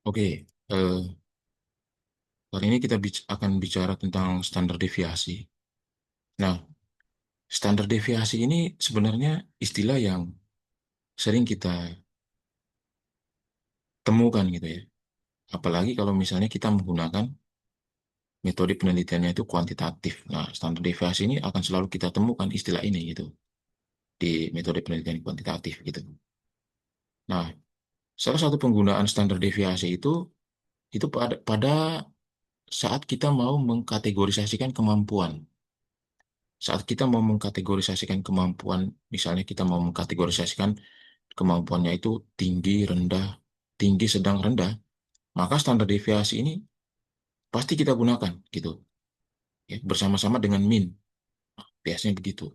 Oke, kali ini kita akan bicara tentang standar deviasi. Nah, standar deviasi ini sebenarnya istilah yang sering kita temukan gitu ya. Apalagi kalau misalnya kita menggunakan metode penelitiannya itu kuantitatif. Nah, standar deviasi ini akan selalu kita temukan istilah ini gitu di metode penelitian kuantitatif gitu. Nah, salah satu penggunaan standar deviasi itu pada saat kita mau mengkategorisasikan kemampuan. Saat kita mau mengkategorisasikan kemampuan, misalnya kita mau mengkategorisasikan kemampuannya itu tinggi, rendah, tinggi, sedang, rendah, maka standar deviasi ini pasti kita gunakan gitu, ya, bersama-sama dengan min, biasanya begitu.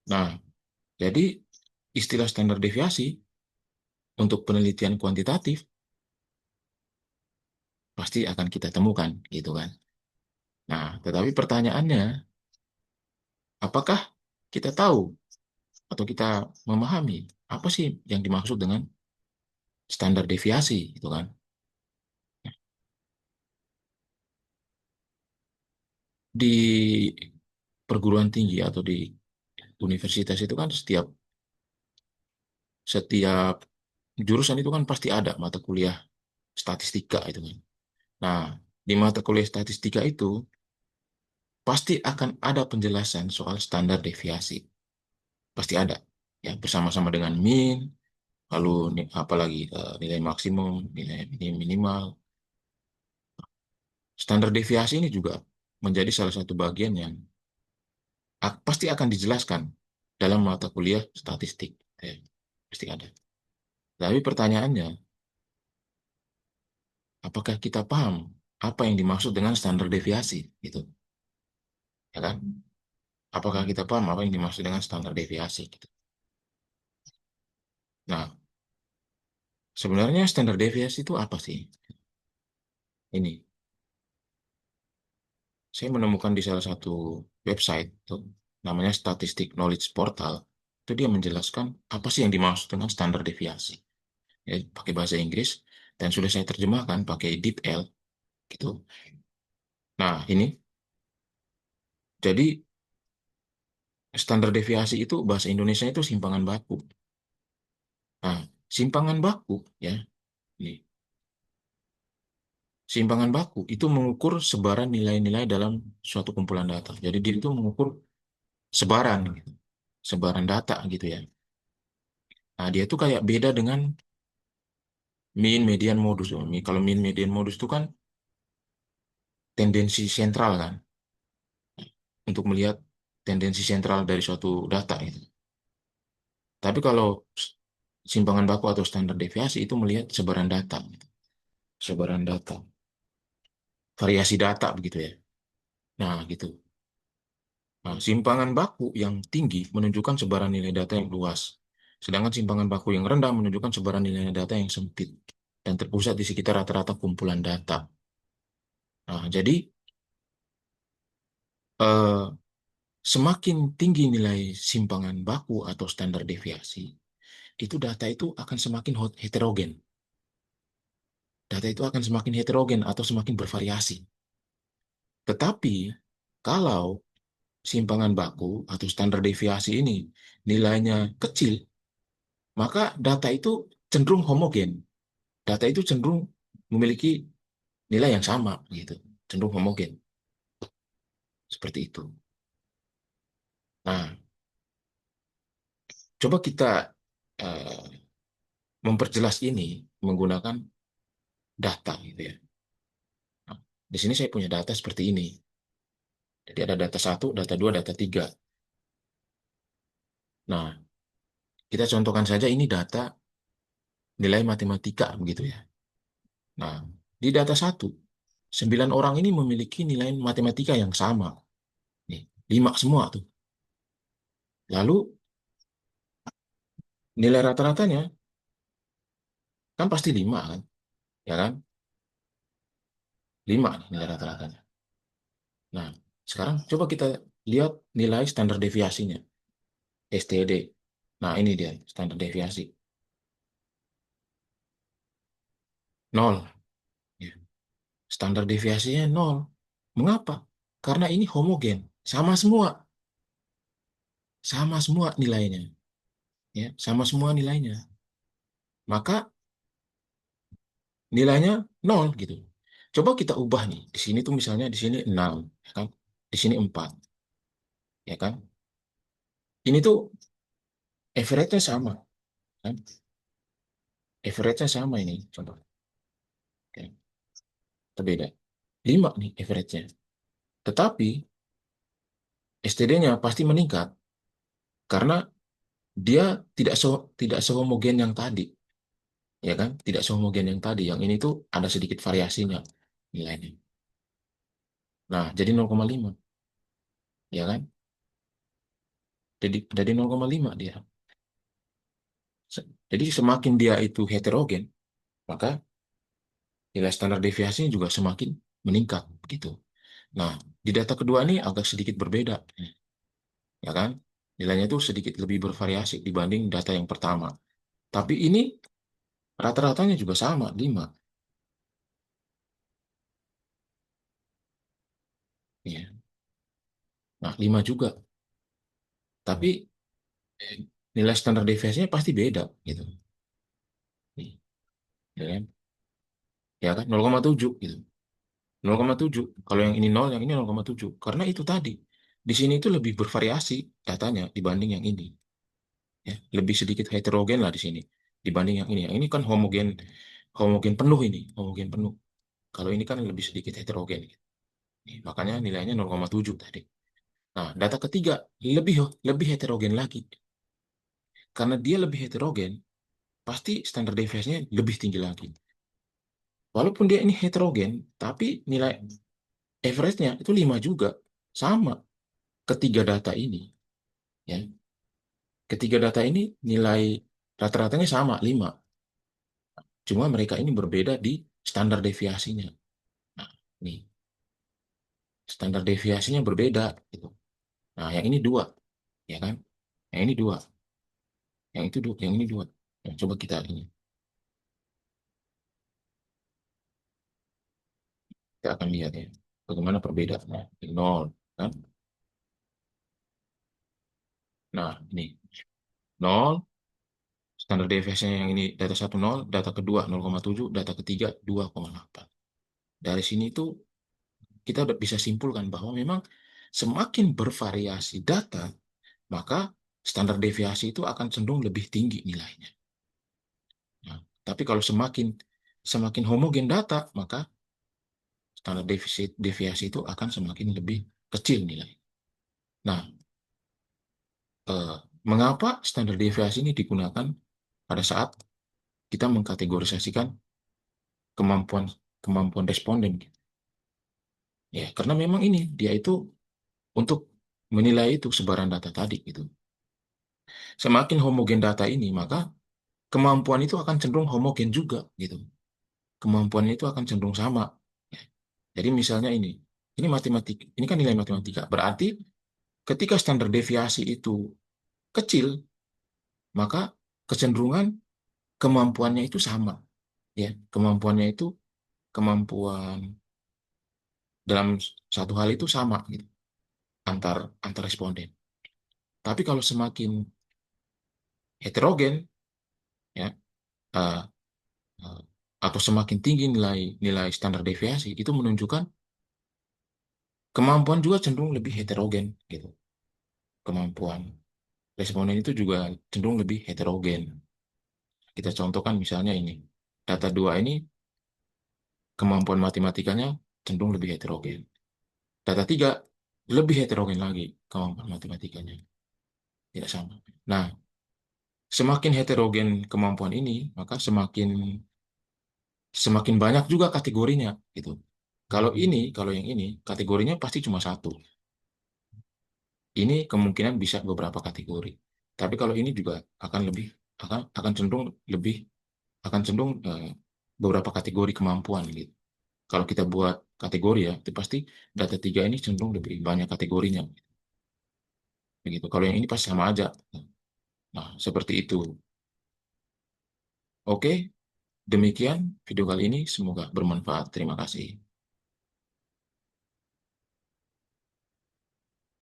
Nah, jadi istilah standar deviasi untuk penelitian kuantitatif pasti akan kita temukan gitu kan. Nah, tetapi pertanyaannya, apakah kita tahu atau kita memahami apa sih yang dimaksud dengan standar deviasi gitu kan? Di perguruan tinggi atau di universitas itu kan setiap setiap jurusan itu kan pasti ada mata kuliah statistika itu kan. Nah, di mata kuliah statistika itu pasti akan ada penjelasan soal standar deviasi. Pasti ada. Ya, bersama-sama dengan min, lalu apalagi nilai maksimum, nilai minimal. Standar deviasi ini juga menjadi salah satu bagian yang pasti akan dijelaskan dalam mata kuliah statistik. Ya, pasti ada. Tapi pertanyaannya, apakah kita paham apa yang dimaksud dengan standar deviasi? Gitu, ya kan? Apakah kita paham apa yang dimaksud dengan standar deviasi? Gitu. Nah, sebenarnya standar deviasi itu apa sih? Ini, saya menemukan di salah satu website, tuh, namanya Statistic Knowledge Portal. Itu dia menjelaskan apa sih yang dimaksud dengan standar deviasi. Ya, pakai bahasa Inggris, dan sudah saya terjemahkan pakai DeepL, gitu. Nah, ini, jadi standar deviasi itu bahasa Indonesia itu simpangan baku. Nah, simpangan baku ya, ini. Simpangan baku itu mengukur sebaran nilai-nilai dalam suatu kumpulan data. Jadi dia itu mengukur sebaran gitu. Sebaran data gitu ya. Nah, dia itu kayak beda dengan mean, median, modus. Kalau mean, median, modus itu kan tendensi sentral kan untuk melihat tendensi sentral dari suatu data itu. Tapi kalau simpangan baku atau standar deviasi itu melihat sebaran data, gitu. Sebaran data, variasi data begitu ya. Nah, gitu. Nah, simpangan baku yang tinggi menunjukkan sebaran nilai data yang luas, sedangkan simpangan baku yang rendah menunjukkan sebaran nilai data yang sempit dan terpusat di sekitar rata-rata kumpulan data. Nah, jadi eh, semakin tinggi nilai simpangan baku atau standar deviasi, itu data itu akan semakin heterogen. Data itu akan semakin heterogen atau semakin bervariasi. Tetapi kalau simpangan baku atau standar deviasi ini nilainya kecil, maka data itu cenderung homogen. Data itu cenderung memiliki nilai yang sama gitu, cenderung homogen seperti itu. Nah, coba kita eh, memperjelas ini menggunakan data gitu ya. Nah, di sini saya punya data seperti ini. Jadi ada data satu, data dua, data tiga. Nah, kita contohkan saja ini data nilai matematika begitu ya. Nah, di data satu, 9 orang ini memiliki nilai matematika yang sama. Nih, 5 semua tuh. Lalu nilai rata-ratanya kan pasti 5 kan, ya kan? 5 nih nilai rata-ratanya. Nah, sekarang coba kita lihat nilai standar deviasinya, STD. Nah, ini dia standar deviasi. nol. Ya. Standar deviasinya nol. Mengapa? Karena ini homogen, sama semua, sama semua nilainya, ya, sama semua nilainya. Maka nilainya nol gitu. Coba kita ubah nih. Di sini tuh misalnya di sini 6, ya kan? Di sini 4, ya kan? Ini tuh average-nya sama, kan? Average-nya sama ini, contoh. Oke, berbeda. 5 nih average-nya. Tetapi STD-nya pasti meningkat karena dia tidak sehomogen yang tadi, ya kan? Tidak sehomogen yang tadi. Yang ini tuh ada sedikit variasinya nilainya. Nah, jadi 0,5, ya kan? Jadi 0,5 dia. Jadi semakin dia itu heterogen, maka nilai standar deviasinya juga semakin meningkat gitu. Nah, di data kedua ini agak sedikit berbeda, ya kan? Nilainya itu sedikit lebih bervariasi dibanding data yang pertama. Tapi ini rata-ratanya juga sama, 5. Ya. Nah, 5 juga. Tapi eh, nilai standar deviasinya pasti beda gitu. Ya kan? Ya kan? 0,7 gitu. 0,7. Kalau yang ini 0, yang ini 0,7. Karena itu tadi. Di sini itu lebih bervariasi datanya dibanding yang ini. Ya, lebih sedikit heterogen lah di sini dibanding yang ini. Yang ini kan homogen, homogen penuh ini, homogen penuh. Kalau ini kan lebih sedikit heterogen. Nih, makanya nilainya 0,7 tadi. Nah, data ketiga lebih lebih heterogen lagi. Karena dia lebih heterogen, pasti standar deviasinya lebih tinggi lagi. Walaupun dia ini heterogen, tapi nilai average-nya itu 5 juga. Sama ketiga data ini. Ya. Ketiga data ini nilai rata-ratanya sama, 5. Cuma mereka ini berbeda di standar deviasinya. Nah, nih, standar deviasinya berbeda gitu. Nah, yang ini 2, ya kan? Yang ini 2, yang itu 2, yang ini 2. Nah, coba kita ini, kita akan lihat ya, bagaimana perbedaannya. Nol, kan? Nah, ini nol, standar deviasinya yang ini data satu nol, data kedua 0,7, data ketiga 2,8. Dari sini tuh kita udah bisa simpulkan bahwa memang semakin bervariasi data, maka standar deviasi itu akan cenderung lebih tinggi nilainya. Nah, tapi kalau semakin semakin homogen data, maka standar deviasi itu akan semakin lebih kecil nilai. Nah, eh, mengapa standar deviasi ini digunakan pada saat kita mengkategorisasikan kemampuan kemampuan responden? Ya, karena memang ini dia itu untuk menilai itu sebaran data tadi gitu. Semakin homogen data ini, maka kemampuan itu akan cenderung homogen juga gitu. Kemampuan itu akan cenderung sama. Ya. Jadi misalnya ini matematik, ini kan nilai matematika. Berarti ketika standar deviasi itu kecil, maka kecenderungan kemampuannya itu sama, ya. Kemampuannya itu kemampuan dalam satu hal itu sama gitu, antar antar responden. Tapi kalau semakin heterogen, ya, eh, eh, atau semakin tinggi nilai nilai standar deviasi, itu menunjukkan kemampuan juga cenderung lebih heterogen gitu. Kemampuan responden itu juga cenderung lebih heterogen. Kita contohkan misalnya ini, data dua ini kemampuan matematikanya cenderung lebih heterogen. Data tiga lebih heterogen lagi kemampuan matematikanya, tidak sama. Nah, semakin heterogen kemampuan ini, maka semakin semakin banyak juga kategorinya gitu. Kalau yang ini kategorinya pasti cuma satu. Ini kemungkinan bisa beberapa kategori. Tapi kalau ini juga akan lebih akan cenderung lebih akan cenderung beberapa kategori kemampuan gitu. Kalau kita buat kategori ya, itu pasti data tiga ini cenderung lebih banyak kategorinya. Begitu. Kalau yang ini pasti sama aja. Nah, seperti itu. Oke, Demikian video kali ini, semoga bermanfaat. Terima kasih.